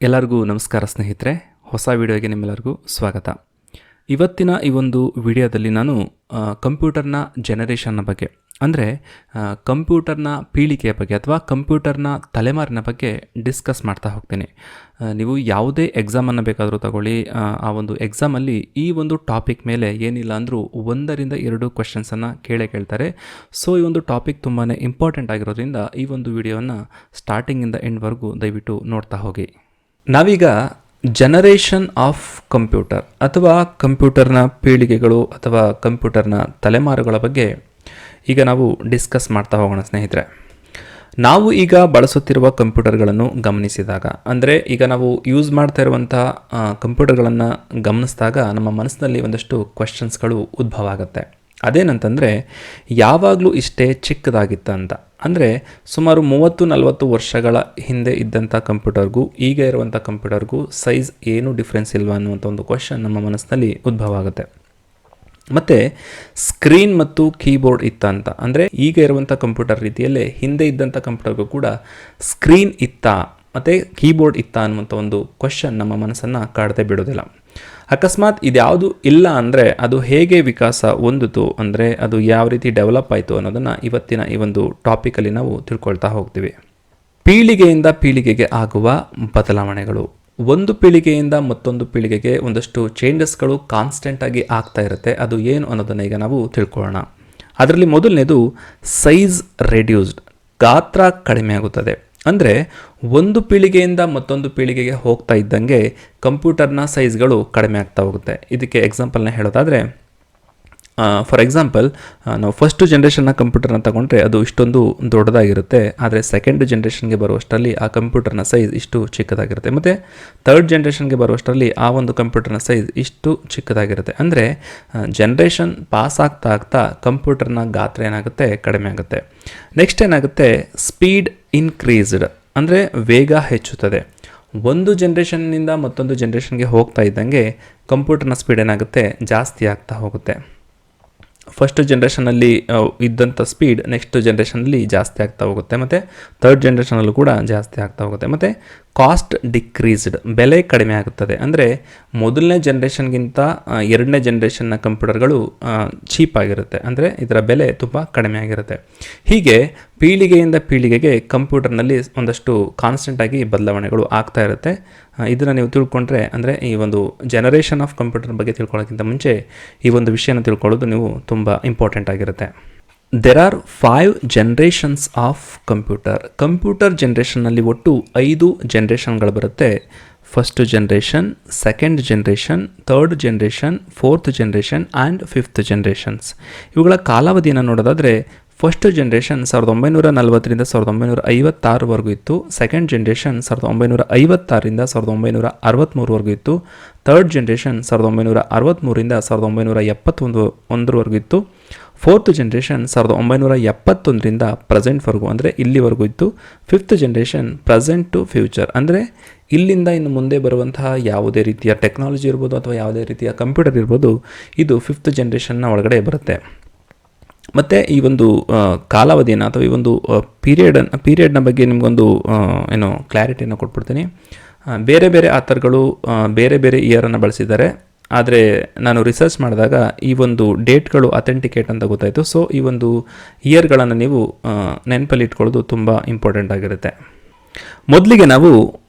ಎಲ್ಲರಿಗೂ ನಮಸ್ಕಾರ ಸ್ನೇಹಿತರೆ, ಹೊಸ ವಿಡಿಯೋಗೆ ನಿಮ್ಮೆಲ್ಲರಿಗೂ ಸ್ವಾಗತ. ಇವತ್ತಿನ ಈ ಒಂದು ವಿಡಿಯೋದಲ್ಲಿ ನಾನು ಕಂಪ್ಯೂಟರ್ನ ಜನರೇಷನ್ನ ಬಗ್ಗೆ, ಅಂದರೆ ಕಂಪ್ಯೂಟರ್ನ ಪೀಳಿಗೆಯ ಬಗ್ಗೆ ಅಥವಾ ಕಂಪ್ಯೂಟರ್ನ ತಲೆಮಾರಿನ ಬಗ್ಗೆ ಡಿಸ್ಕಸ್ ಮಾಡ್ತಾ ಹೋಗ್ತೀನಿ. ನೀವು ಯಾವುದೇ ಎಕ್ಸಾಮನ್ನು ಬೇಕಾದರೂ ತಗೊಳ್ಳಿ, ಆ ಒಂದು ಎಕ್ಸಾಮಲ್ಲಿ ಈ ಒಂದು ಟಾಪಿಕ್ ಮೇಲೆ ಏನಿಲ್ಲ ಅಂದರೂ 1-2 ಕ್ವೆಶನ್ಸನ್ನು ಕೇಳ್ತಾರೆ. ಸೊ ಈ ಒಂದು ಟಾಪಿಕ್ ತುಂಬಾ ಇಂಪಾರ್ಟೆಂಟ್ ಆಗಿರೋದ್ರಿಂದ ಈ ಒಂದು ವಿಡಿಯೋವನ್ನು ಸ್ಟಾರ್ಟಿಂಗಿಂದ ಎಂಡ್ವರೆಗೂ ದಯವಿಟ್ಟು ನೋಡ್ತಾ ಹೋಗಿ. ನಾವೀಗ ಜನರೇಷನ್ ಆಫ್ ಕಂಪ್ಯೂಟರ್ ಅಥವಾ ಕಂಪ್ಯೂಟರ್ನ ಪೀಳಿಗೆಗಳು ಅಥವಾ ಕಂಪ್ಯೂಟರ್ನ ತಲೆಮಾರುಗಳ ಬಗ್ಗೆ ಈಗ ನಾವು ಡಿಸ್ಕಸ್ ಮಾಡ್ತಾ ಹೋಗೋಣ ಸ್ನೇಹಿತರೆ. ನಾವು ಈಗ ಬಳಸುತ್ತಿರುವ ಕಂಪ್ಯೂಟರ್ಗಳನ್ನು ಗಮನಿಸಿದಾಗ, ಅಂದರೆ ಈಗ ನಾವು ಯೂಸ್ ಮಾಡ್ತಾ ಇರುವಂಥ ಕಂಪ್ಯೂಟರ್ಗಳನ್ನು ಗಮನಿಸಿದಾಗ ನಮ್ಮ ಮನಸ್ಸಿನಲ್ಲಿ ಒಂದಷ್ಟು ಕ್ವೆಶನ್ಸ್ಗಳು ಉದ್ಭವ ಆಗುತ್ತೆ. ಅದೇನಂತಂದರೆ, ಯಾವಾಗಲೂ ಇಷ್ಟೇ ಚಿಕ್ಕದಾಗಿತ್ತಂತ. ಅಂದರೆ ಸುಮಾರು 30-40 ವರ್ಷಗಳ ಹಿಂದೆ ಇದ್ದಂಥ ಕಂಪ್ಯೂಟರ್ಗೂ ಈಗ ಇರುವಂಥ ಕಂಪ್ಯೂಟರ್ಗೂ ಸೈಜ್ ಏನೂ ಡಿಫ್ರೆನ್ಸ್ ಇಲ್ವಾ ಅನ್ನುವಂಥ ಒಂದು ಕ್ವೆಶನ್ ನಮ್ಮ ಮನಸ್ಸಿನಲ್ಲಿ ಉದ್ಭವ ಆಗುತ್ತೆ. ಮತ್ತು ಸ್ಕ್ರೀನ್ ಮತ್ತು ಕೀಬೋರ್ಡ್ ಇತ್ತ ಅಂತ, ಅಂದರೆ ಈಗ ಇರುವಂಥ ಕಂಪ್ಯೂಟರ್ ರೀತಿಯಲ್ಲೇ ಹಿಂದೆ ಇದ್ದಂಥ ಕಂಪ್ಯೂಟರ್ಗೂ ಕೂಡ ಸ್ಕ್ರೀನ್ ಇತ್ತಾ ಮತ್ತು ಕೀಬೋರ್ಡ್ ಇತ್ತಾ ಅನ್ನುವಂಥ ಒಂದು ಕ್ವೆಶನ್ ನಮ್ಮ ಮನಸ್ಸನ್ನು ಕಾಡದೆ ಬಿಡೋದಿಲ್ಲ. ಅಕಸ್ಮಾತ್ ಇದ್ಯಾವುದು ಇಲ್ಲ ಅಂದರೆ ಅದು ಹೇಗೆ ವಿಕಾಸ ಹೊಂದಿತು, ಅಂದರೆ ಅದು ಯಾವ ರೀತಿ ಡೆವಲಪ್ ಆಯಿತು ಅನ್ನೋದನ್ನು ಇವತ್ತಿನ ಈ ಒಂದು ಟಾಪಿಕಲ್ಲಿ ನಾವು ತಿಳ್ಕೊಳ್ತಾ ಹೋಗ್ತೀವಿ. ಪೀಳಿಗೆಯಿಂದ ಪೀಳಿಗೆಗೆ ಆಗುವ ಬದಲಾವಣೆಗಳು. ಒಂದು ಪೀಳಿಗೆಯಿಂದ ಮತ್ತೊಂದು ಪೀಳಿಗೆಗೆ ಒಂದಷ್ಟು ಚೇಂಜಸ್ಗಳು ಕಾನ್ಸ್ಟೆಂಟಾಗಿ ಆಗ್ತಾ ಇರುತ್ತೆ. ಅದು ಏನು ಅನ್ನೋದನ್ನು ಈಗ ನಾವು ತಿಳ್ಕೊಳ್ಳೋಣ. ಅದರಲ್ಲಿ ಮೊದಲನೇದು ಸೈಜ್ ರೆಡ್ಯೂಸ್ಡ್, ಗಾತ್ರ ಕಡಿಮೆ ಆಗುತ್ತದೆ. ಅಂದರೆ ಒಂದು ಪೀಳಿಗೆಯಿಂದ ಮತ್ತೊಂದು ಪೀಳಿಗೆಗೆ ಹೋಗ್ತಾ ಇದ್ದಂಗೆ ಕಂಪ್ಯೂಟರ್ನ ಸೈಜ್ಗಳು ಕಡಿಮೆ ಆಗ್ತಾ ಹೋಗುತ್ತೆ. ಇದಕ್ಕೆ ಎಕ್ಸಾಂಪಲ್ನ ಹೇಳೋದಾದರೆ, ಫಾರ್ ಎಕ್ಸಾಂಪಲ್ ನಾವು ಫಸ್ಟ್ ಜನ್ರೇಷನ್ನ ಕಂಪ್ಯೂಟರ್ನ ತಗೊಂಡ್ರೆ ಅದು ಇಷ್ಟೊಂದು ದೊಡ್ಡದಾಗಿರುತ್ತೆ. ಆದರೆ ಸೆಕೆಂಡ್ ಜನ್ರೇಷನ್ಗೆ ಬರುವಷ್ಟರಲ್ಲಿ ಆ ಕಂಪ್ಯೂಟರ್ನ ಸೈಜ್ ಇಷ್ಟು ಚಿಕ್ಕದಾಗಿರುತ್ತೆ. ಮತ್ತು ಥರ್ಡ್ ಜನ್ರೇಷನ್ಗೆ ಬರುವಷ್ಟರಲ್ಲಿ ಆ ಒಂದು ಕಂಪ್ಯೂಟರ್ನ ಸೈಜ್ ಇಷ್ಟು ಚಿಕ್ಕದಾಗಿರುತ್ತೆ. ಅಂದರೆ ಜನ್ರೇಷನ್ ಪಾಸ್ ಆಗ್ತಾ ಆಗ್ತಾ ಕಂಪ್ಯೂಟರ್ನ ಗಾತ್ರ ಏನಾಗುತ್ತೆ, ಕಡಿಮೆ ಆಗುತ್ತೆ. ನೆಕ್ಸ್ಟ್ ಏನಾಗುತ್ತೆ, ಸ್ಪೀಡ್ ಇನ್ಕ್ರೀಸ್ಡ್, ಅಂದರೆ ವೇಗ ಹೆಚ್ಚುತ್ತದೆ. ಒಂದು ಜನ್ರೇಷನ್ನಿಂದ ಮತ್ತೊಂದು ಜನ್ರೇಷನ್ಗೆ ಹೋಗ್ತಾ ಇದ್ದಂಗೆ ಕಂಪ್ಯೂಟರ್ನ ಸ್ಪೀಡ್ ಏನಾಗುತ್ತೆ, ಜಾಸ್ತಿ ಆಗ್ತಾ ಹೋಗುತ್ತೆ. ಫಸ್ಟ್ ಜನ್ರೇಷನಲ್ಲಿ ಇದ್ದಂಥ ಸ್ಪೀಡ್ ನೆಕ್ಸ್ಟ್ ಜನ್ರೇಷನಲ್ಲಿ ಜಾಸ್ತಿ ಆಗ್ತಾ ಹೋಗುತ್ತೆ. ಮತ್ತು ಥರ್ಡ್ ಜನ್ರೇಷನಲ್ಲೂ ಕೂಡ ಜಾಸ್ತಿ ಆಗ್ತಾ ಹೋಗುತ್ತೆ. ಮತ್ತು ಕಾಸ್ಟ್ ಡಿಕ್ರೀಸ್ಡ್, ಬೆಲೆ ಕಡಿಮೆ ಆಗುತ್ತದೆ. ಅಂದರೆ ಮೊದಲನೇ ಜನ್ರೇಷನ್ಗಿಂತ ಎರಡನೇ ಜನ್ರೇಷನ್ನ ಕಂಪ್ಯೂಟರ್ಗಳು ಚೀಪ್ ಆಗಿರುತ್ತೆ, ಅಂದರೆ ಇದರ ಬೆಲೆ ತುಂಬ ಕಡಿಮೆ ಆಗಿರುತ್ತೆ. ಹೀಗೆ ಪೀಳಿಗೆಯಿಂದ ಪೀಳಿಗೆಗೆ ಕಂಪ್ಯೂಟರ್ನಲ್ಲಿ ಒಂದಷ್ಟು ಕಾನ್ಸ್ಟೆಂಟಾಗಿ ಬದಲಾವಣೆಗಳು ಆಗ್ತಾ ಇರುತ್ತೆ. ಇದನ್ನು ನೀವು ತಿಳ್ಕೊಂಡ್ರೆ, ಅಂದರೆ ಈ ಒಂದು ಜನರೇಷನ್ ಆಫ್ ಕಂಪ್ಯೂಟರ್ ಬಗ್ಗೆ ತಿಳ್ಕೊಳ್ಳೋಕ್ಕಿಂತ ಮುಂಚೆ ಈ ಒಂದು ವಿಷಯನ ತಿಳ್ಕೊಳ್ಳೋದು ನೀವು ತುಂಬ ಇಂಪಾರ್ಟೆಂಟ್ ಆಗಿರುತ್ತೆ. There are 5 generations of computer. Computer ಜನ್ರೇಷನ್ನಲ್ಲಿ ಒಟ್ಟು 5 ಜನ್ರೇಷನ್ಗಳು ಬರುತ್ತೆ. First generation, second generation, third generation, fourth generation and fifth generations. ಇವುಗಳ ಕಾಲಾವಧಿಯನ್ನು ನೋಡೋದಾದರೆ, ಫಸ್ಟ್ ಜನ್ರೇಷನ್ 1940ರಿಂದ 1956ವರೆಗೂ ಇತ್ತು. ಸೆಕೆಂಡ್ ಜನ್ರೇಷನ್ 1956ರಿಂದ 1963ವರೆಗೂ ಇತ್ತು. ಥರ್ಡ್ ಜನ್ರೇಷನ್ 1963ರಿಂದ 1971ವರೆಗೂ ಇತ್ತು. ಫೋರ್ತ್ ಜನ್ರೇಷನ್ 1971ರಿಂದ ಪ್ರೆಸೆಂಟ್ವರೆಗೂ, ಅಂದರೆ ಇಲ್ಲಿವರೆಗೂ ಇತ್ತು. Fifth generation present to future, ಅಂದರೆ ಇಲ್ಲಿಂದ ಇನ್ನು ಮುಂದೆ ಬರುವಂತಹ ಯಾವುದೇ ರೀತಿಯ ಟೆಕ್ನಾಲಜಿ ಇರ್ಬೋದು ಅಥವಾ ಯಾವುದೇ ರೀತಿಯ ಕಂಪ್ಯೂಟರ್ ಇರ್ಬೋದು, ಇದು ಫಿಫ್ತ್ ಜನ್ರೇಷನ್ನ ಒಳಗಡೆ ಬರುತ್ತೆ. ಮತ್ತು ಈ ಒಂದು ಕಾಲಾವಧಿಯನ್ನು ಅಥವಾ ಈ ಒಂದು ಪೀರಿಯಡ್ನ ಬಗ್ಗೆ ನಿಮಗೊಂದು ಕ್ಲಾರಿಟಿಯನ್ನು ಕೊಟ್ಬಿಡ್ತೀನಿ. ಬೇರೆ ಬೇರೆ ಆಥರ್ಗಳು ಬೇರೆ ಬೇರೆ ಇಯರನ್ನು ಬಳಸಿದ್ದಾರೆ. ಆದರೆ ನಾನು ರಿಸರ್ಚ್ ಮಾಡಿದಾಗ ಈ ಒಂದು ಡೇಟ್ಗಳು ಅಥೆಂಟಿಕೇಟ್ ಅಂತ ಗೊತ್ತಾಯಿತು. ಸೊ ಈ ಒಂದು ಇಯರ್ಗಳನ್ನು ನೀವು ನೆನಪಲ್ಲಿ ಇಟ್ಕೊಳ್ಳೋದು ತುಂಬ ಇಂಪಾರ್ಟೆಂಟ್ ಆಗಿರುತ್ತೆ. ಮೊದಲಿಗೆ ನಾವು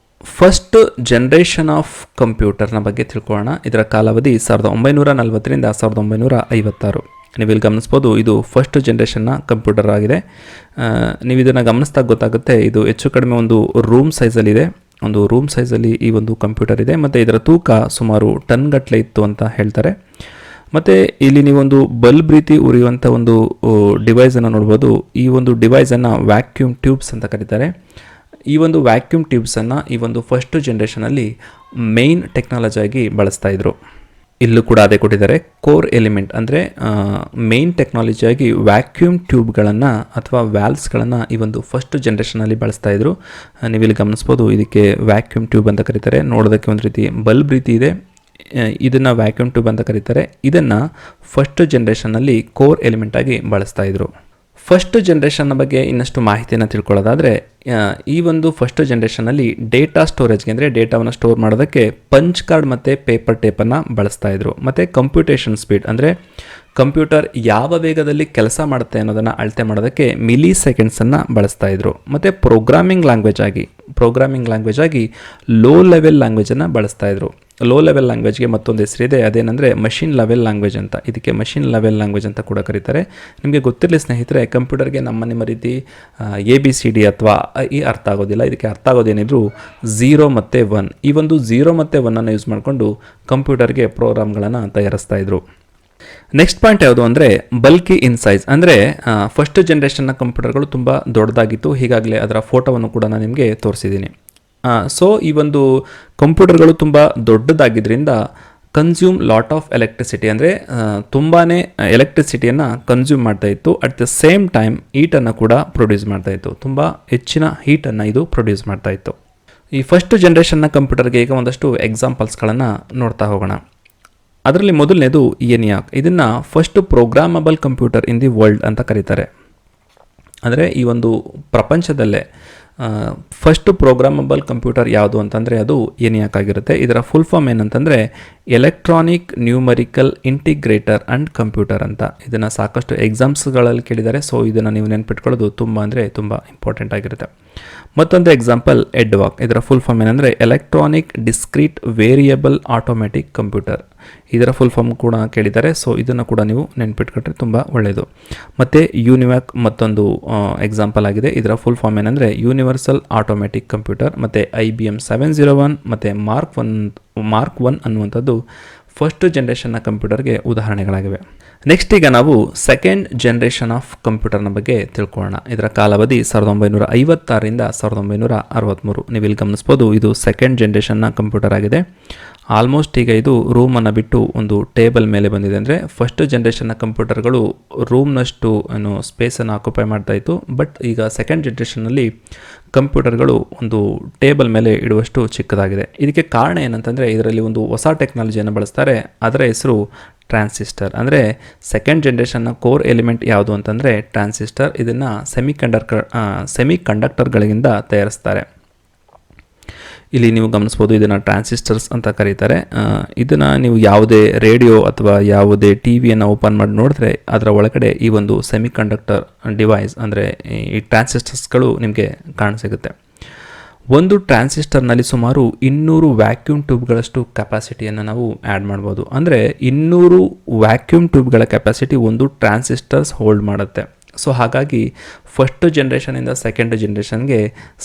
ಫಸ್ಟ್ ಜನ್ರೇಷನ್ ಆಫ್ ಕಂಪ್ಯೂಟರ್ನ ಬಗ್ಗೆ ತಿಳ್ಕೊಳ್ಳೋಣ. ಇದರ ಕಾಲಾವಧಿ 1940ರಿಂದ 1956. ನೀವು ಇಲ್ಲಿ ಗಮನಿಸ್ಬೋದು, ಇದು ಫಸ್ಟ್ ಜನ್ರೇಷನ್ನ ಕಂಪ್ಯೂಟರ್ ಆಗಿದೆ. ನೀವು ಇದನ್ನು ಗಮನಿಸಿದಾಗ ಗೊತ್ತಾಗುತ್ತೆ, ಇದು ಹೆಚ್ಚು ಕಡಿಮೆ ಒಂದು ರೂಮ್ ಸೈಜಲ್ಲಿದೆ. ಒಂದು ರೂಮ್ ಸೈಜಲ್ಲಿ ಈ ಒಂದು ಕಂಪ್ಯೂಟರ್ ಇದೆ. ಮತ್ತು ಇದರ ತೂಕ ಸುಮಾರು ಟನ್ಗಟ್ಟಲೆ ಇತ್ತು ಅಂತ ಹೇಳ್ತಾರೆ. ಮತ್ತು ಇಲ್ಲಿ ನೀವೊಂದು ಬಲ್ಬ್ ರೀತಿ ಉರಿಯುವಂಥ ಒಂದು ಡಿವೈಸನ್ನು ನೋಡ್ಬೋದು. ಈ ಒಂದು ಡಿವೈಸನ್ನು ವ್ಯಾಕ್ಯೂಮ್ ಟ್ಯೂಬ್ಸ್ ಅಂತ ಕರೀತಾರೆ. ಈ ಒಂದು ವ್ಯಾಕ್ಯೂಮ್ ಟ್ಯೂಬ್ಸನ್ನು ಈ ಒಂದು ಫಸ್ಟ್ ಜನ್ರೇಷನಲ್ಲಿ ಮೇಯ್ನ್ ಟೆಕ್ನಾಲಜಿಯಾಗಿ ಬಳಸ್ತಾಯಿದ್ರು. ಇಲ್ಲೂ ಕೂಡ ಅದೇ ಕೊಟ್ಟಿದ್ದಾರೆ. ಕೋರ್ ಎಲಿಮೆಂಟ್ ಅಂದರೆ ಮೇಯ್ನ್ ಟೆಕ್ನಾಲಜಿಯಾಗಿ ವ್ಯಾಕ್ಯೂಮ್ ಟ್ಯೂಬ್ಗಳನ್ನು ಅಥವಾ ವ್ಯಾಲ್ವ್ಸ್ಗಳನ್ನು ಈ ಒಂದು ಫಸ್ಟ್ ಜನ್ರೇಷನಲ್ಲಿ ಬಳಸ್ತಾಯಿದ್ರು. ನೀವು ಇಲ್ಲಿ ಗಮನಿಸ್ಬೋದು, ಇದಕ್ಕೆ ವ್ಯಾಕ್ಯೂಮ್ ಟ್ಯೂಬ್ ಅಂತ ಕರೀತಾರೆ. ನೋಡೋದಕ್ಕೆ ಒಂದು ರೀತಿ ಬಲ್ಬ್ ರೀತಿ ಇದೆ. ಇದನ್ನು ವ್ಯಾಕ್ಯೂಮ್ ಟ್ಯೂಬ್ ಅಂತ ಕರೀತಾರೆ. ಇದನ್ನು ಫಸ್ಟ್ ಜನ್ರೇಷನ್ನಲ್ಲಿ ಕೋರ್ ಎಲಿಮೆಂಟಾಗಿ ಬಳಸ್ತಾಯಿದ್ರು. ಫಸ್ಟ್ ಜನ್ರೇಷನ್ನ ಬಗ್ಗೆ ಇನ್ನಷ್ಟು ಮಾಹಿತಿಯನ್ನು ತಿಳ್ಕೊಳ್ಳೋದಾದರೆ, ಈ ಒಂದು ಫಸ್ಟ್ ಜನ್ರೇಷನಲ್ಲಿ ಡೇಟಾ ಸ್ಟೋರೇಜ್ಗೆ ಅಂದರೆ ಡೇಟಾವನ್ನು ಸ್ಟೋರ್ ಮಾಡೋದಕ್ಕೆ ಪಂಚ್ ಕಾರ್ಡ್ ಮತ್ತು ಪೇಪರ್ ಟೇಪನ್ನು ಬಳಸ್ತಾ ಇದ್ರು. ಮತ್ತು ಕಂಪ್ಯೂಟೇಷನ್ ಸ್ಪೀಡ್ ಅಂದರೆ ಕಂಪ್ಯೂಟರ್ ಯಾವ ವೇಗದಲ್ಲಿ ಕೆಲಸ ಮಾಡುತ್ತೆ ಅನ್ನೋದನ್ನು ಅಳತೆ ಮಾಡೋದಕ್ಕೆ ಮಿಲಿ ಸೆಕೆಂಡ್ಸನ್ನು ಬಳಸ್ತಾ ಇದ್ರು. ಮತ್ತು ಪ್ರೋಗ್ರಾಮಿಂಗ್ ಲ್ಯಾಂಗ್ವೇಜ್ ಆಗಿ ಲೋ ಲೆವೆಲ್ ಲ್ಯಾಂಗ್ವೇಜನ್ನು ಬಳಸ್ತಾ ಇದ್ರು. ಲೋ ಲೆವೆಲ್ ಲ್ಯಾಂಗ್ವೇಜ್ಗೆ ಮತ್ತೊಂದು ಹೆಸರಿದೆ, ಅದೇನೆಂದರೆ ಮಷಿನ್ ಲೆವೆಲ್ ಲ್ಯಾಂಗ್ವೇಜ್ ಅಂತ. ಇದಕ್ಕೆ ಮಷಿನ್ ಲೆವೆಲ್ ಲ್ಯಾಂಗ್ವೇಜ್ ಅಂತ ಕೂಡ ಕರೀತಾರೆ. ನಿಮಗೆ ಗೊತ್ತಿರಲಿ ಸ್ನೇಹಿತರೆ, ಕಂಪ್ಯೂಟರ್ಗೆ ನಿಮ್ಮ ರೀತಿ ABCD ಅಥವಾ ಈ ಅರ್ಥ ಆಗೋದಿಲ್ಲ. ಇದಕ್ಕೆ ಅರ್ಥ ಆಗೋದೇನಿದ್ರು 0 ಮತ್ತು 1. ಈ ಒಂದು 0 ಮತ್ತು 1 ಯೂಸ್ ಮಾಡಿಕೊಂಡು ಕಂಪ್ಯೂಟರ್ಗೆ ಪ್ರೋಗ್ರಾಮ್ಗಳನ್ನು ತಯಾರಿಸ್ತಾ ಇದ್ರು. ನೆಕ್ಸ್ಟ್ ಪಾಯಿಂಟ್ ಯಾವುದು ಅಂದರೆ ಬಲ್ಕಿ ಇನ್ ಸೈಜ್. ಅಂದರೆ ಫಸ್ಟ್ ಜನ್ರೇಷನ್ನ ಕಂಪ್ಯೂಟರ್ಗಳು ತುಂಬ ದೊಡ್ಡದಾಗಿತ್ತು. ಹೀಗಾಗಲೇ ಅದರ ಫೋಟೋವನ್ನು ಕೂಡ ನಾನು ನಿಮಗೆ ತೋರಿಸಿದ್ದೀನಿ. ಸೊ ಈ ಒಂದು ಕಂಪ್ಯೂಟರ್ಗಳು ತುಂಬ ದೊಡ್ಡದಾಗಿದ್ದರಿಂದ ಕನ್ಸ್ಯೂಮ್ ಲಾಟ್ ಆಫ್ ಎಲೆಕ್ಟ್ರಿಸಿಟಿ, ಅಂದರೆ ತುಂಬಾ ಎಲೆಕ್ಟ್ರಿಸಿಟಿಯನ್ನು ಕನ್ಸ್ಯೂಮ್ ಮಾಡ್ತಾಯಿತ್ತು. ಅಟ್ ದ ಸೇಮ್ ಟೈಮ್ ಹೀಟನ್ನು ಕೂಡ ಪ್ರೊಡ್ಯೂಸ್ ಮಾಡ್ತಾಯಿತ್ತು. ತುಂಬ ಹೆಚ್ಚಿನ ಹೀಟನ್ನು ಇದು ಪ್ರೊಡ್ಯೂಸ್ ಮಾಡ್ತಾಯಿತ್ತು. ಈ ಫಸ್ಟ್ ಜನ್ರೇಷನ್ನ ಕಂಪ್ಯೂಟರ್ಗೆ ಈಗ ಒಂದಷ್ಟು ಎಕ್ಸಾಂಪಲ್ಸ್ಗಳನ್ನು ನೋಡ್ತಾ ಹೋಗೋಣ. ಅದರಲ್ಲಿ ಮೊದಲನೇದು ENIAC. ಇದನ್ನು first programmable computer in the world ಅಂತ ಕರೀತಾರೆ. ಅಂದರೆ ಈ ಒಂದು ಪ್ರಪಂಚದಲ್ಲೇ ಫಸ್ಟ್ ಪ್ರೋಗ್ರಾಮಬಲ್ ಕಂಪ್ಯೂಟರ್ ಯಾವುದು ಅಂತಂದರೆ ಅದು ENIAC ಆಗಿರುತ್ತೆ. ಇದರ ಫುಲ್ ಫಾರ್ಮ್ ಏನಂತಂದರೆ electronic numerical integrator and computer ಅಂತ. ಇದನ್ನು ಸಾಕಷ್ಟು ಎಕ್ಸಾಮ್ಸ್ಗಳಲ್ಲಿ ಕೇಳಿದ್ದಾರೆ. ಸೊ ಇದನ್ನು ನೀವು ನೆನ್ಪಿಟ್ಕೊಳ್ಳೋದು ತುಂಬ ಇಂಪಾರ್ಟೆಂಟ್ ಆಗಿರುತ್ತೆ. ಮತ್ತೊಂದು ಎಕ್ಸಾಂಪಲ್ EDVAC. ಇದರ ಫುಲ್ ಫಾರ್ಮ್ ಏನಂದರೆ electronic discrete variable automatic computer. ಇದರ ಫುಲ್ ಫಾರ್ಮ್ ಕೂಡ ಕೇಳಿದ್ದಾರೆ. ಸೊ ಇದನ್ನು ಕೂಡ ನೀವು ನೆನ್ಪಿಟ್ಕೊಂಡ್ರೆ ತುಂಬ ಒಳ್ಳೆಯದು. ಮತ್ತು UNIVAC ಮತ್ತೊಂದು ಎಕ್ಸಾಂಪಲ್ ಆಗಿದೆ. ಇದರ ಫುಲ್ ಫಾರ್ಮ್ ಏನಂದರೆ ಯೂನಿವರ್ಸಲ್ ಆಟೋಮ್ಯಾಟಿಕ್ ಕಂಪ್ಯೂಟರ್. ಮತ್ತು IBM 701 ಮತ್ತು ಮಾರ್ಕ್ 1 ಅನ್ನುವಂಥದ್ದು ಫಸ್ಟ್ ಜನ್ರೇಷನ್ನ ಕಂಪ್ಯೂಟರ್ಗೆ ಉದಾಹರಣೆಗಳಾಗಿವೆ. ನೆಕ್ಸ್ಟ್ ಈಗ ನಾವು ಸೆಕೆಂಡ್ ಜನ್ರೇಷನ್ ಆಫ್ ಕಂಪ್ಯೂಟರ್ನ ಬಗ್ಗೆ ತಿಳ್ಕೊಳ್ಳೋಣ. ಇದರ ಕಾಲಾವಧಿ 1956ರಿಂದ 1963. ನೀವು ಇಲ್ಲಿ ಗಮನಿಸ್ಬೋದು, ಇದು ಸೆಕೆಂಡ್ ಜನ್ರೇಷನ್ನ ಕಂಪ್ಯೂಟರ್ ಆಗಿದೆ. ಆಲ್ಮೋಸ್ಟ್ ಈಗ ಇದು ರೂಮನ್ನು ಬಿಟ್ಟು ಒಂದು ಟೇಬಲ್ ಮೇಲೆ ಬಂದಿದೆ. ಅಂದರೆ ಫಸ್ಟ್ ಜನ್ರೇಷನ್ನ ಕಂಪ್ಯೂಟರ್ಗಳು ರೂಮ್ನಷ್ಟು ಸ್ಪೇಸನ್ನು ಆಕ್ಯುಪೈ ಮಾಡ್ತಾ ಇತ್ತು. ಬಟ್ ಈಗ ಸೆಕೆಂಡ್ ಜನ್ರೇಷನ್ನಲ್ಲಿ ಕಂಪ್ಯೂಟರ್ಗಳು ಒಂದು ಟೇಬಲ್ ಮೇಲೆ ಇಡುವಷ್ಟು ಚಿಕ್ಕದಾಗಿದೆ. ಇದಕ್ಕೆ ಕಾರಣ ಏನಂತಂದರೆ ಇದರಲ್ಲಿ ಒಂದು ಹೊಸ ಟೆಕ್ನಾಲಜಿಯನ್ನು ಬಳಸ್ತಾರೆ. ಅದರ ಹೆಸರು ಟ್ರಾನ್ಸಿಸ್ಟರ್. ಅಂದರೆ ಸೆಕೆಂಡ್ ಜನ್ರೇಷನ್ನ ಕೋರ್ ಎಲಿಮೆಂಟ್ ಯಾವುದು ಅಂತಂದರೆ ಟ್ರಾನ್ಸಿಸ್ಟರ್. ಇದನ್ನು ಸೆಮಿಕಂಡಕ್ಟರ್ಗಳಿಂದ ತಯಾರಿಸ್ತಾರೆ. ಇಲ್ಲಿ ನೀವು ಗಮನಿಸ್ಬೋದು, ಇದನ್ನು ಟ್ರಾನ್ಸಿಸ್ಟರ್ಸ್ ಅಂತ ಕರೀತಾರೆ. ಇದನ್ನು ನೀವು ಯಾವುದೇ ರೇಡಿಯೋ ಅಥವಾ ಯಾವುದೇ TVಯನ್ನು ಓಪನ್ ಮಾಡಿ ನೋಡಿದ್ರೆ ಅದರ ಒಳಗಡೆ ಈ ಒಂದು ಸೆಮಿಕಂಡಕ್ಟರ್ ಡಿವೈಸ್ ಅಂದರೆ ಈ ಟ್ರಾನ್ಸಿಸ್ಟರ್ಸ್ಗಳು ನಿಮಗೆ ಕಾಣಸಿಗುತ್ತೆ. ಒಂದು ಟ್ರಾನ್ಸಿಸ್ಟರ್ನಲ್ಲಿ ಸುಮಾರು 200 ವ್ಯಾಕ್ಯೂಮ್ ಟ್ಯೂಬ್ಗಳಷ್ಟು ಕೆಪಾಸಿಟಿಯನ್ನು ನಾವು ಆ್ಯಡ್ ಮಾಡ್ಬೋದು. ಅಂದರೆ 200 ವ್ಯಾಕ್ಯೂಮ್ ಟ್ಯೂಬ್ಗಳ ಕೆಪಾಸಿಟಿ ಒಂದು ಟ್ರಾನ್ಸಿಸ್ಟರ್ಸ್ ಹೋಲ್ಡ್ ಮಾಡುತ್ತೆ. ಸೊ ಹಾಗಾಗಿ ಫಸ್ಟ್ ಜನ್ರೇಷನಿಂದ ಸೆಕೆಂಡ್ ಜನ್ರೇಷನ್ಗೆ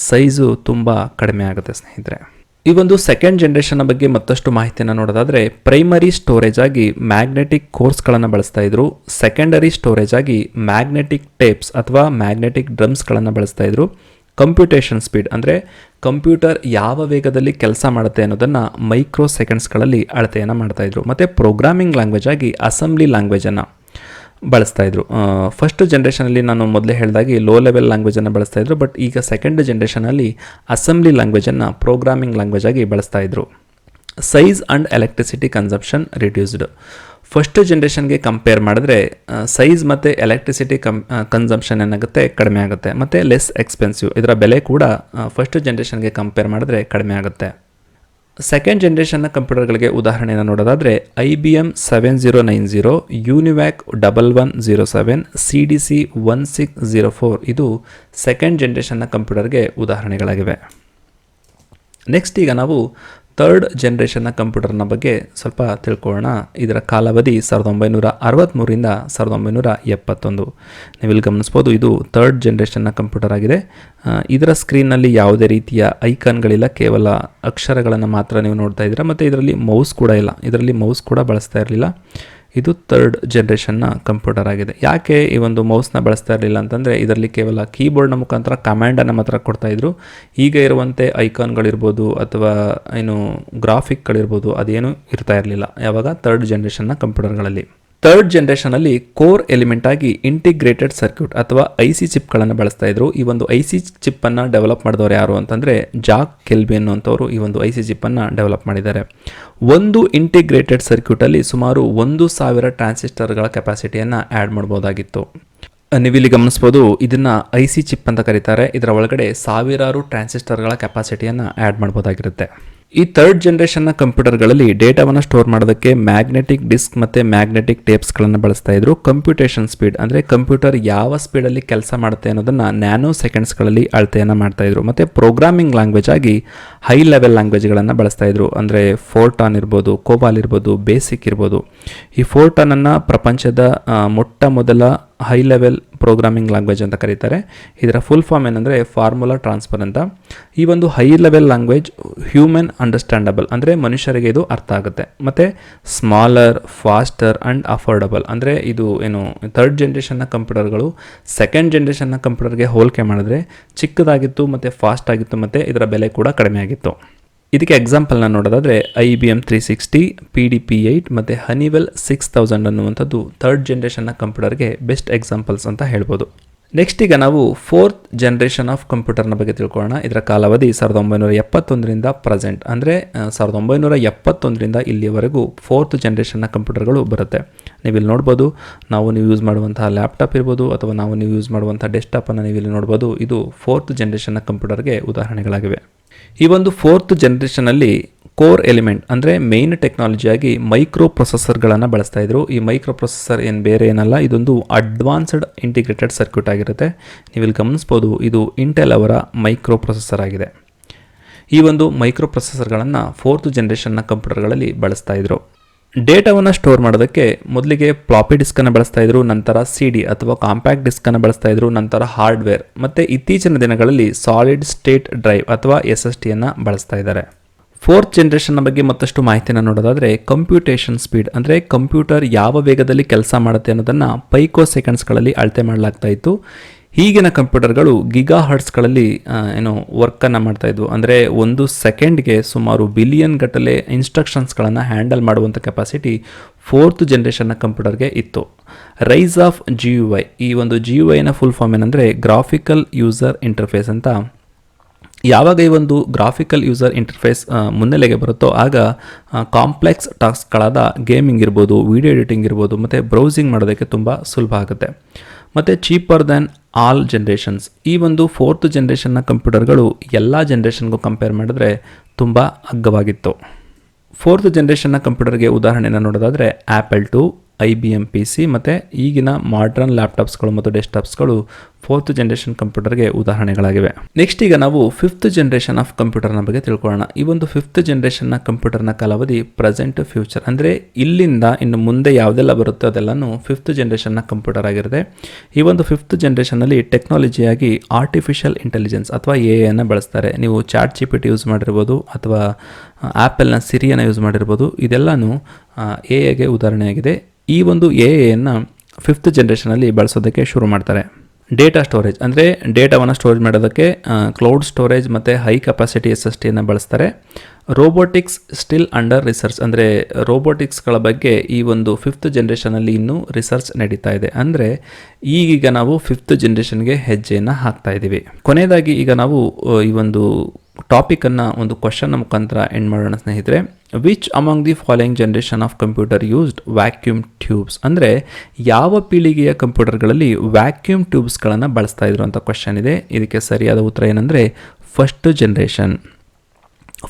ಸೈಜು ತುಂಬ ಕಡಿಮೆ ಆಗುತ್ತೆ ಸ್ನೇಹಿತರೆ. ಈ ಒಂದು ಸೆಕೆಂಡ್ ಜನ್ರೇಷನ್ನ ಬಗ್ಗೆ ಮತ್ತಷ್ಟು ಮಾಹಿತಿಯನ್ನು ನೋಡೋದಾದರೆ, ಪ್ರೈಮರಿ ಸ್ಟೋರೇಜ್ ಆಗಿ ಮ್ಯಾಗ್ನೆಟಿಕ್ ಕೋರ್ಸ್ಗಳನ್ನು ಬಳಸ್ತಾ ಇದ್ರು. ಸೆಕೆಂಡರಿ ಸ್ಟೋರೇಜ್ ಆಗಿ ಮ್ಯಾಗ್ನೆಟಿಕ್ ಟೇಪ್ಸ್ ಅಥವಾ ಮ್ಯಾಗ್ನೆಟಿಕ್ ಡ್ರಮ್ಸ್ಗಳನ್ನು ಬಳಸ್ತಾ ಇದ್ರು. ಕಂಪ್ಯೂಟೇಷನ್ ಸ್ಪೀಡ್ ಅಂದರೆ ಕಂಪ್ಯೂಟರ್ ಯಾವ ವೇಗದಲ್ಲಿ ಕೆಲಸ ಮಾಡುತ್ತೆ ಅನ್ನೋದನ್ನು ಮೈಕ್ರೋ ಸೆಕೆಂಡ್ಸ್ಗಳಲ್ಲಿ ಅಳತೆಯನ್ನು ಮಾಡ್ತಾಯಿದ್ರು. ಮತ್ತು ಪ್ರೋಗ್ರಾಮಿಂಗ್ ಲ್ಯಾಂಗ್ವೇಜ್ ಆಗಿ ಅಸೆಂಬ್ಲಿ ಲ್ಯಾಂಗ್ವೇಜನ್ನು ಬಳಸ್ತಾಯಿದ್ರು. ಫಸ್ಟ್ ಜನ್ರೇಷನಲ್ಲಿ ನಾನು ಮೊದಲೇ ಹೇಳಿದಾಗೆ ಲೋ ಲೆವೆಲ್ ಲ್ಯಾಂಗ್ವೇಜನ್ನು ಬಳಸ್ತಾಯಿದ್ರು. ಬಟ್ ಈಗ ಸೆಕೆಂಡ್ ಜನ್ರೇಷನಲ್ಲಿ ಅಸೆಂಬ್ಲಿ ಲ್ಯಾಂಗ್ವೇಜನ್ನು ಪ್ರೋಗ್ರಾಮಿಂಗ್ ಲ್ಯಾಂಗ್ವೇಜ್ ಆಗಿ ಬಳಸ್ತಾಯಿದ್ರು. Size and electricity consumption reduced. First ಜನ್ರೇಷನ್ಗೆ ಕಂಪೇರ್ ಮಾಡಿದ್ರೆ ಸೈಜ್ ಮತ್ತು ಎಲೆಕ್ಟ್ರಿಸಿಟಿ ಕನ್ಸಂಪ್ಷನ್ ಏನಾಗುತ್ತೆ, ಕಡಿಮೆ ಆಗುತ್ತೆ. ಮತ್ತು ಲೆಸ್ ಎಕ್ಸ್ಪೆನ್ಸಿವ್. ಇದರ ಬೆಲೆ ಕೂಡ ಫಸ್ಟ್ ಜನ್ರೇಷನ್ಗೆ ಕಂಪೇರ್ ಮಾಡಿದ್ರೆ ಕಡಿಮೆ ಆಗುತ್ತೆ. ಸೆಕೆಂಡ್ ಜನ್ರೇಷನ್ನ ಕಂಪ್ಯೂಟರ್ಗಳಿಗೆ ಉದಾಹರಣೆಯನ್ನು ನೋಡೋದಾದರೆ IBM 7090, UNIVAC 1107, CDC 1604 ಇದು ಸೆಕೆಂಡ್ ಜನ್ರೇಷನ್ನ ಕಂಪ್ಯೂಟರ್ಗೆ ಉದಾಹರಣೆಗಳಾಗಿವೆ. ನೆಕ್ಸ್ಟ್ ಈಗ ನಾವು ಥರ್ಡ್ ಜನ್ರೇಷನ್ನ ಕಂಪ್ಯೂಟರ್ನ ಬಗ್ಗೆ ಸ್ವಲ್ಪ ತಿಳ್ಕೊಳ್ಳೋಣ. ಇದರ ಕಾಲಾವಧಿ 1963ರಿಂದ 1971. ನೀವಿಲ್ಲಿ ಗಮನಿಸ್ಬೋದು, ಇದು ಥರ್ಡ್ ಜನ್ರೇಷನ್ನ ಕಂಪ್ಯೂಟರ್ ಆಗಿದೆ. ಇದರ ಸ್ಕ್ರೀನ್ನಲ್ಲಿ ಯಾವುದೇ ರೀತಿಯ ಐಕಾನ್ಗಳಿಲ್ಲ, ಕೇವಲ ಅಕ್ಷರಗಳನ್ನು ಮಾತ್ರ ನೀವು ನೋಡ್ತಾ ಇದ್ದೀರಾ. ಮತ್ತು ಇದರಲ್ಲಿ ಮೌಸ್ ಕೂಡ ಇಲ್ಲ, ಇದರಲ್ಲಿ ಮೌಸ್ ಕೂಡ ಬಳಸ್ತಾ ಇರಲಿಲ್ಲ. ಇದು ಥರ್ಡ್ ಜನ್ರೇಷನ್ನ ಕಂಪ್ಯೂಟರ್ ಆಗಿದೆ. ಯಾಕೆ ಈ ಒಂದು ಮೌಸ್ನ ಬಳಸ್ತಾ ಇರಲಿಲ್ಲ ಅಂತಂದರೆ ಇದರಲ್ಲಿ ಕೇವಲ ಕೀಬೋರ್ಡ್ನ ಮುಖಾಂತರ ಕಮ್ಯಾಂಡನ್ನು ಮಾತ್ರ ಕೊಡ್ತಾಯಿದ್ರು. ಈಗ ಇರುವಂತೆ ಐಕಾನ್ಗಳಿರ್ಬೋದು ಅಥವಾ ಗ್ರಾಫಿಕ್ಗಳಿರ್ಬೋದು ಅದೇನೂ ಇರ್ತಾ ಇರಲಿಲ್ಲ ಯಾವಾಗ ಥರ್ಡ್ ಜನ್ರೇಷನ್ನ ಕಂಪ್ಯೂಟರ್ಗಳಲ್ಲಿ. ಥರ್ಡ್ ಜನ್ರೇಷನಲ್ಲಿ ಕೋರ್ ಎಲಿಮೆಂಟ್ ಆಗಿ ಇಂಟಿಗ್ರೇಟೆಡ್ ಸರ್ಕ್ಯೂಟ್ ಅಥವಾ IC ಚಿಪ್ಗಳನ್ನು ಬಳಸ್ತಾ ಇದ್ರು. ಈ ಒಂದು IC ಚಿಪ್ಪನ್ನು ಡೆವಲಪ್ ಮಾಡಿದವರು ಯಾರು ಅಂತಂದರೆ ಜಾಕ್ ಕೆಲ್ಬಿ ಅನ್ನುವಂಥವ್ರು ಈ ಒಂದು IC ಚಿಪ್ಪನ್ನು ಡೆವಲಪ್ ಮಾಡಿದ್ದಾರೆ. ಒಂದು ಇಂಟಿಗ್ರೇಟೆಡ್ ಸರ್ಕ್ಯೂಟಲ್ಲಿ ಸುಮಾರು 1000 ಟ್ರಾನ್ಸಿಸ್ಟರ್ಗಳ ಕೆಪಾಸಿಟಿಯನ್ನು ಆ್ಯಡ್ ಮಾಡ್ಬೋದಾಗಿತ್ತು. ನೀವಿಲ್ಲಿ ಗಮನಿಸ್ಬೋದು, ಇದನ್ನು IC ಚಿಪ್ ಅಂತ ಕರೀತಾರೆ. ಇದರ ಒಳಗಡೆ ಸಾವಿರಾರು ಟ್ರಾನ್ಸಿಸ್ಟರ್ಗಳ ಕೆಪಾಸಿಟಿಯನ್ನು ಆ್ಯಡ್ ಮಾಡ್ಬೋದಾಗಿರುತ್ತೆ. ಈ ಥರ್ಡ್ ಜನ್ರೇಷನ್ನ ಕಂಪ್ಯೂಟರ್ಗಳಲ್ಲಿ ಡೇಟಾವನ್ನು ಸ್ಟೋರ್ ಮಾಡೋದಕ್ಕೆ ಮ್ಯಾಗ್ನೆಟಿಕ್ ಡಿಸ್ಕ್ ಮತ್ತು ಮ್ಯಾಗ್ನೆಟಿಕ್ ಟೇಪ್ಸ್ಗಳನ್ನು ಬಳಸ್ತಾ ಇದ್ರು. ಕಂಪ್ಯೂಟೇಷನ್ ಸ್ಪೀಡ್ ಅಂದರೆ ಕಂಪ್ಯೂಟರ್ ಯಾವ ಸ್ಪೀಡಲ್ಲಿ ಕೆಲಸ ಮಾಡುತ್ತೆ ಅನ್ನೋದನ್ನು ನ್ಯಾನೋ ಸೆಕೆಂಡ್ಸ್ಗಳಲ್ಲಿ ಅಳತೆಯನ್ನು ಮಾಡ್ತಾಯಿದ್ರು. ಮತ್ತು ಪ್ರೋಗ್ರಾಮಿಂಗ್ ಲ್ಯಾಂಗ್ವೇಜ್ ಆಗಿ ಹೈ ಲೆವೆಲ್ ಲ್ಯಾಂಗ್ವೇಜ್ಗಳನ್ನು ಬಳಸ್ತಾ ಇದ್ರು. ಅಂದರೆ ಫೋರ್ಟಾನ್ ಇರ್ಬೋದು, ಕೋಬಾಲ್ ಇರ್ಬೋದು, ಬೇಸಿಕ್ ಇರ್ಬೋದು. ಈ ಫೋರ್ಟಾನನ್ನು ಪ್ರಪಂಚದ ಮೊಟ್ಟ ಮೊದಲ ಹೈ ಲೆವೆಲ್ ಪ್ರೋಗ್ರಾಮಿಂಗ್ ಲ್ಯಾಂಗ್ವೇಜ್ ಅಂತ ಕರೀತಾರೆ. ಇದರ ಫುಲ್ ಫಾರ್ಮ್ ಏನಂದರೆ ಫಾರ್ಮುಲಾ ಟ್ರಾನ್ಸ್ಫರ್ ಅಂತ. ಈ ಒಂದು high level language human understandable ಅಂದರೆ ಮನುಷ್ಯರಿಗೆ ಇದು ಅರ್ಥ ಆಗುತ್ತೆ. ಮತ್ತು ಸ್ಮಾಲರ್, ಫಾಸ್ಟರ್ ಆ್ಯಂಡ್ ಅಫೋರ್ಡಬಲ್ ಅಂದರೆ ಇದು ಏನು ಥರ್ಡ್ ಜನ್ರೇಷನ್ನ ಕಂಪ್ಯೂಟರ್ಗಳು ಸೆಕೆಂಡ್ ಜನ್ರೇಷನ್ನ ಕಂಪ್ಯೂಟರ್ಗೆ ಹೋಲಿಕೆ ಮಾಡಿದ್ರೆ ಚಿಕ್ಕದಾಗಿತ್ತು ಮತ್ತು ಫಾಸ್ಟ್ ಆಗಿತ್ತು ಮತ್ತು ಇದರ ಬೆಲೆ ಕೂಡ ಕಡಿಮೆ ಆಗಿತ್ತು. ಇದಕ್ಕೆ ಎಕ್ಸಾಂಪಲ್ನ ನೋಡೋದಾದರೆ IBM 360, PDP-8 ಮತ್ತು ಹನಿವೆಲ್ 6000 ಅನ್ನುವಂಥದ್ದು ಥರ್ಡ್ ಜನ್ರೇಷನ್ನ ಕಂಪ್ಯೂಟರ್ಗೆ ಬೆಸ್ಟ್ ಎಕ್ಸಾಂಪಲ್ಸ್ ಅಂತ ಹೇಳ್ಬೋದು. ನೆಕ್ಸ್ಟ್ ಈಗ ನಾವು ಫೋರ್ತ್ ಜನ್ರೇಷನ್ ಆಫ್ ಕಂಪ್ಯೂಟರ್ನ ಬಗ್ಗೆ ತಿಳ್ಕೊಳ್ಳೋಣ. ಇದರ ಕಾಲಾವಧಿ 1971ರಿಂದ ಪ್ರೆಸೆಂಟ್ ಅಂದರೆ 1971ರಿಂದ ಇಲ್ಲಿಯವರೆಗೂ ಫೋರ್ತ್ ಜನ್ರೇಷನ್ನ ಕಂಪ್ಯೂಟರ್ಗಳು ಬರುತ್ತೆ. ನೀವಿಲ್ಲಿ ನೋಡ್ಬೋದು, ನೀವು ಯೂಸ್ ಮಾಡುವಂತಹ ಲ್ಯಾಪ್ಟಾಪ್ ಇರ್ಬೋದು ಅಥವಾ ನೀವು ಯೂಸ್ ಮಾಡುವಂಥ ಡೆಸ್ಕ್ಟಾಪನ್ನು ನೀವಿಲ್ಲಿ ನೋಡ್ಬೋದು. ಇದು ಫೋರ್ತ್ ಜನ್ರೇಷನ್ನ ಕಂಪ್ಯೂಟರ್ಗೆ ಉದಾಹರಣೆಗಳಾಗಿವೆ. ಈ ಒಂದು ಫೋರ್ತ್ ಜನ್ರೇಷನಲ್ಲಿ ಕೋರ್ ಎಲಿಮೆಂಟ್ ಅಂದರೆ ಮೇನ್ ಟೆಕ್ನಾಲಜಿಯಾಗಿ ಮೈಕ್ರೋ ಪ್ರೊಸೆಸರ್ಗಳನ್ನು ಬಳಸ್ತಾ ಇದ್ರು. ಈ ಮೈಕ್ರೋ ಪ್ರೊಸೆಸರ್ ಬೇರೆ ಏನಲ್ಲ, ಇದೊಂದು ಅಡ್ವಾನ್ಸ್ಡ್ ಇಂಟಿಗ್ರೇಟೆಡ್ ಸರ್ಕ್ಯೂಟ್ ಆಗಿರುತ್ತೆ. ನೀವಿಲ್ಲಿ ಗಮನಿಸ್ಬೋದು, ಇದು ಇಂಟೆಲ್ ಅವರ ಮೈಕ್ರೋ ಪ್ರೊಸೆಸರ್ ಆಗಿದೆ. ಈ ಒಂದು ಮೈಕ್ರೋ ಪ್ರೊಸೆಸರ್ಗಳನ್ನು ಫೋರ್ತ್ ಜನ್ರೇಷನ್ನ ಕಂಪ್ಯೂಟರ್ಗಳಲ್ಲಿ ಬಳಸ್ತಾ ಇದ್ರು. ಡೇಟಾವನ್ನು ಸ್ಟೋರ್ ಮಾಡೋದಕ್ಕೆ ಮೊದಲಿಗೆ ಫ್ಲಾಪಿ ಡಿಸ್ಕನ್ನು ಬಳಸ್ತಾ ಇದ್ರು, ನಂತರ CD ಅಥವಾ ಕಾಂಪ್ಯಾಕ್ಟ್ ಡಿಸ್ಕನ್ನು ಬಳಸ್ತಾ ಇದ್ರು, ನಂತರ ಹಾರ್ಡ್ವೇರ್ ಮತ್ತು ಇತ್ತೀಚಿನ ದಿನಗಳಲ್ಲಿ ಸಾಲಿಡ್ ಸ್ಟೇಟ್ ಡ್ರೈವ್ ಅಥವಾ SSTಯನ್ನು ಬಳಸ್ತಾ ಇದ್ದಾರೆ. ಫೋರ್ತ್ ಜನ್ರೇಷನ್ನ ಬಗ್ಗೆ ಮತ್ತಷ್ಟು ಮಾಹಿತಿಯನ್ನು ನೋಡೋದಾದರೆ ಕಂಪ್ಯೂಟೇಷನ್ ಸ್ಪೀಡ್ ಅಂದರೆ ಕಂಪ್ಯೂಟರ್ ಯಾವ ವೇಗದಲ್ಲಿ ಕೆಲಸ ಮಾಡುತ್ತೆ ಅನ್ನೋದನ್ನು ಪೈಕೋ ಸೆಕೆಂಡ್ಸ್ಗಳಲ್ಲಿ ಅಳತೆ ಮಾಡಲಾಗ್ತಾ ಇತ್ತು. ಈಗಿನ ಕಂಪ್ಯೂಟರ್ಗಳು ಗಿಗಾ ಹರ್ಟ್ಸ್ಗಳಲ್ಲಿ ವರ್ಕನ್ನು ಮಾಡ್ತಾಯಿದ್ವು. ಅಂದರೆ ಒಂದು ಸೆಕೆಂಡ್ಗೆ ಸುಮಾರು ಬಿಲಿಯನ್ ಗಟ್ಟಲೆ ಇನ್ಸ್ಟ್ರಕ್ಷನ್ಸ್ಗಳನ್ನು ಹ್ಯಾಂಡಲ್ ಮಾಡುವಂಥ ಕೆಪಾಸಿಟಿ ಫೋರ್ತ್ ಜನ್ರೇಷನ್ನ ಕಂಪ್ಯೂಟರ್ಗೆ ಇತ್ತು. ರೈಸ್ ಆಫ್ GUI, ಈ ಒಂದು GUIನ ಫುಲ್ ಫಾರ್ಮ್ ಏನಂದರೆ ಗ್ರಾಫಿಕಲ್ ಯೂಸರ್ ಇಂಟರ್ಫೇಸ್ ಅಂತ. ಯಾವಾಗ ಈ ಒಂದು ಗ್ರಾಫಿಕಲ್ ಯೂಸರ್ ಇಂಟರ್ಫೇಸ್ ಮುನ್ನೆಲೆಗೆ ಬರುತ್ತೋ ಆಗ ಕಾಂಪ್ಲೆಕ್ಸ್ ಟಾಸ್ಕ್ಗಳಾದ ಗೇಮಿಂಗ್ ಇರ್ಬೋದು, ವಿಡಿಯೋ ಎಡಿಟಿಂಗ್ ಇರ್ಬೋದು ಮತ್ತು ಬ್ರೌಸಿಂಗ್ ಮಾಡೋದಕ್ಕೆ ತುಂಬ ಸುಲಭ ಆಗುತ್ತೆ. ಮತ್ತು ಚೀಪರ್ ದ್ಯಾನ್ ಆಲ್ ಜನ್ರೇಷನ್ಸ್, ಈ ಒಂದು ಫೋರ್ತ್ ಜನ್ರೇಷನ್ನ ಕಂಪ್ಯೂಟರ್ಗಳು ಎಲ್ಲ ಜನ್ರೇಷನ್ಗೂ ಕಂಪೇರ್ ಮಾಡಿದ್ರೆ ತುಂಬ ಅಗ್ಗವಾಗಿತ್ತು. ಫೋರ್ತ್ ಜನ್ರೇಷನ್ನ ಕಂಪ್ಯೂಟರ್ಗೆ ಉದಾಹರಣೆಯನ್ನು ನೋಡೋದಾದರೆ Apple II, IBM PC ಮತ್ತು ಈಗಿನ ಮಾಡ್ರನ್ ಲ್ಯಾಪ್ಟಾಪ್ಸ್ಗಳು ಮತ್ತು ಡೆಸ್ಕ್ಟಾಪ್ಸ್ಗಳು ಫೋರ್ತ್ ಜನ್ರೇಷನ್ ಕಂಪ್ಯೂಟರ್ಗೆ ಉದಾಹರಣೆಗಳಾಗಿವೆ. ನೆಕ್ಸ್ಟ್ ಈಗ ನಾವು ಫಿಫ್ತ್ ಜನ್ರೇಷನ್ ಆಫ್ ಕಂಪ್ಯೂಟರ್ನ ಬಗ್ಗೆ ತಿಳ್ಕೊಳ್ಳೋಣ. ಈ ಒಂದು ಫಿಫ್ತ್ ಜನ್ರೇಷನ್ನ ಕಂಪ್ಯೂಟರ್ನ ಕಾಲಾವಧಿ ಪ್ರೆಸೆಂಟ್ ಫ್ಯೂಚರ್ ಅಂದರೆ ಇಲ್ಲಿಂದ ಇನ್ನು ಮುಂದೆ ಯಾವುದೆಲ್ಲ ಬರುತ್ತೋ ಅದೆಲ್ಲನೂ ಫಿಫ್ತ್ ಜನ್ರೇಷನ್ನ ಕಂಪ್ಯೂಟರ್ ಆಗಿರುತ್ತೆ. ಈ ಒಂದು ಫಿಫ್ತ್ ಜನ್ರೇಷನಲ್ಲಿ ಟೆಕ್ನಾಲಜಿಯಾಗಿ ಆರ್ಟಿಫಿಷಿಯಲ್ ಇಂಟೆಲಿಜೆನ್ಸ್ ಅಥವಾ AI ಬಳಸ್ತಾರೆ. ನೀವು ChatGPT ಯೂಸ್ ಮಾಡಿರ್ಬೋದು ಅಥವಾ ಆ್ಯಪಲ್ನ ಸಿರಿಯನ್ನು ಯೂಸ್ ಮಾಡಿರ್ಬೋದು. ಇದೆಲ್ಲನೂ AIಗೆ ಉದಾಹರಣೆಯಾಗಿದೆ. ಈ ಒಂದು AIಯನ್ನು ಫಿಫ್ತ್ ಜನ್ರೇಷನಲ್ಲಿ ಬಳಸೋದಕ್ಕೆ ಶುರು ಮಾಡ್ತಾರೆ. ಡೇಟಾ ಸ್ಟೋರೇಜ್ ಅಂದರೆ ಡೇಟಾವನ್ನು ಸ್ಟೋರೇಜ್ ಮಾಡೋದಕ್ಕೆ ಕ್ಲೌಡ್ ಸ್ಟೋರೇಜ್ ಮತ್ತು ಹೈ ಕೆಪಾಸಿಟಿ SSTಯನ್ನು ಬಳಸ್ತಾರೆ. ರೋಬೋಟಿಕ್ಸ್ ಸ್ಟಿಲ್ ಅಂಡರ್ ರಿಸರ್ಚ್ ಅಂದರೆ ರೋಬೋಟಿಕ್ಸ್ಗಳ ಬಗ್ಗೆ ಈ ಒಂದು ಫಿಫ್ತ್ ಜನ್ರೇಷನಲ್ಲಿ ಇನ್ನೂ ರಿಸರ್ಚ್ ನಡೀತಾ ಇದೆ. ಅಂದರೆ ಈಗೀಗ ನಾವು ಫಿಫ್ತ್ ಜನ್ರೇಷನ್ಗೆ ಹೆಜ್ಜೆಯನ್ನು ಹಾಕ್ತಾ ಇದ್ದೀವಿ. ಕೊನೆಯದಾಗಿ ಈಗ ನಾವು ಈ ಒಂದು ಟಾಪಿಕನ್ನು ಒಂದು ಕ್ವಶನ್ನ ಮುಖಾಂತರ ಎಂಡ್ ಮಾಡೋಣ ಸ್ನೇಹಿತರೆ. Which among the following generation of computer used vacuum tubes ಅಂದರೆ ಯಾವ ಪೀಳಿಗೆಯ ಕಂಪ್ಯೂಟರ್ಗಳಲ್ಲಿ ವ್ಯಾಕ್ಯೂಮ್ ಟ್ಯೂಬ್ಸ್ಗಳನ್ನು ಬಳಸ್ತಾ ಇದ್ರು ಅಂತ ಕ್ವಶನ್ ಇದೆ. ಇದಕ್ಕೆ ಸರಿಯಾದ ಉತ್ತರ ಏನಂದರೆ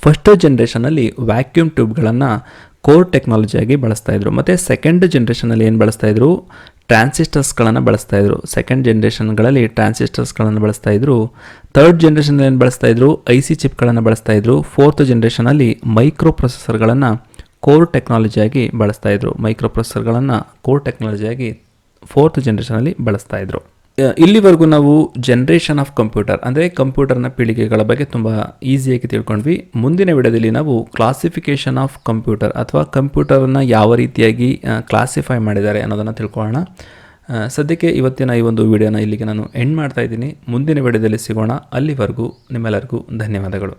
ಫಸ್ಟ್ ಜನ್ರೇಷನಲ್ಲಿ ವ್ಯಾಕ್ಯೂಮ್ ಟ್ಯೂಬ್ಗಳನ್ನು ಕೋರ್ ಟೆಕ್ನಾಲಜಿಯಾಗಿ ಬಳಸ್ತಾ ಇದ್ರು. ಮತ್ತು ಸೆಕೆಂಡ್ ಜನ್ರೇಷನಲ್ಲಿ ಏನು ಬಳಸ್ತಾ ಇದ್ರು, ಟ್ರಾನ್ಸಿಸ್ಟರ್ಸ್ಗಳನ್ನು ಬಳಸ್ತಾ ಇದ್ರು. ಸೆಕೆಂಡ್ ಜನ್ರೇಷನ್ಗಳಲ್ಲಿ ಟ್ರಾನ್ಸಿಸ್ಟರ್ಸ್ಗಳನ್ನು ಬಳಸ್ತಾ ಇದ್ರು. ಥರ್ಡ್ ಜನ್ರೇಷನಲ್ಲಿ ಏನು ಬಳಸ್ತಾ ಇದ್ರು, IC ಚಿಪ್ಗಳನ್ನು ಬಳಸ್ತಾ ಇದ್ರು. ಫೋರ್ತ್ ಜನ್ರೇಷನಲ್ಲಿ ಮೈಕ್ರೋ ಪ್ರೊಸೆಸರ್ಗಳನ್ನು ಕೋರ್ ಟೆಕ್ನಾಲಜಿಯಾಗಿ ಬಳಸ್ತಾ ಇದ್ರು. ಫೋರ್ತ್ ಜನ್ರೇಷನಲ್ಲಿ ಬಳಸ್ತಾ ಇದ್ರು. ಇಲ್ಲಿವರೆಗೂ ನಾವು ಜನ್ರೇಷನ್ ಆಫ್ ಕಂಪ್ಯೂಟರ್ ಅಂದರೆ ಕಂಪ್ಯೂಟರ್ನ ಪೀಳಿಗೆಗಳ ಬಗ್ಗೆ ತುಂಬ ಈಸಿಯಾಗಿ ತಿಳ್ಕೊಂಡ್ವಿ. ಮುಂದಿನ ವಿಡಿಯೋದಲ್ಲಿ ನಾವು ಕ್ಲಾಸಿಫಿಕೇಷನ್ ಆಫ್ ಕಂಪ್ಯೂಟರ್ ಅಥವಾ ಕಂಪ್ಯೂಟರನ್ನು ಯಾವ ರೀತಿಯಾಗಿ ಕ್ಲಾಸಿಫೈ ಮಾಡಿದ್ದಾರೆ ಅನ್ನೋದನ್ನು ತಿಳ್ಕೊಳ್ಳೋಣ. ಸದ್ಯಕ್ಕೆ ಇವತ್ತಿನ ಈ ಒಂದು ವಿಡಿಯೋನ ಇಲ್ಲಿಗೆ ನಾನು ಎಂಡ್ ಮಾಡ್ತಾ ಇದ್ದೀನಿ. ಮುಂದಿನ ವಿಡಿಯೋದಲ್ಲಿ ಸಿಗೋಣ. ಅಲ್ಲಿವರೆಗೂ ನಿಮ್ಮೆಲ್ಲರಿಗೂ ಧನ್ಯವಾದಗಳು.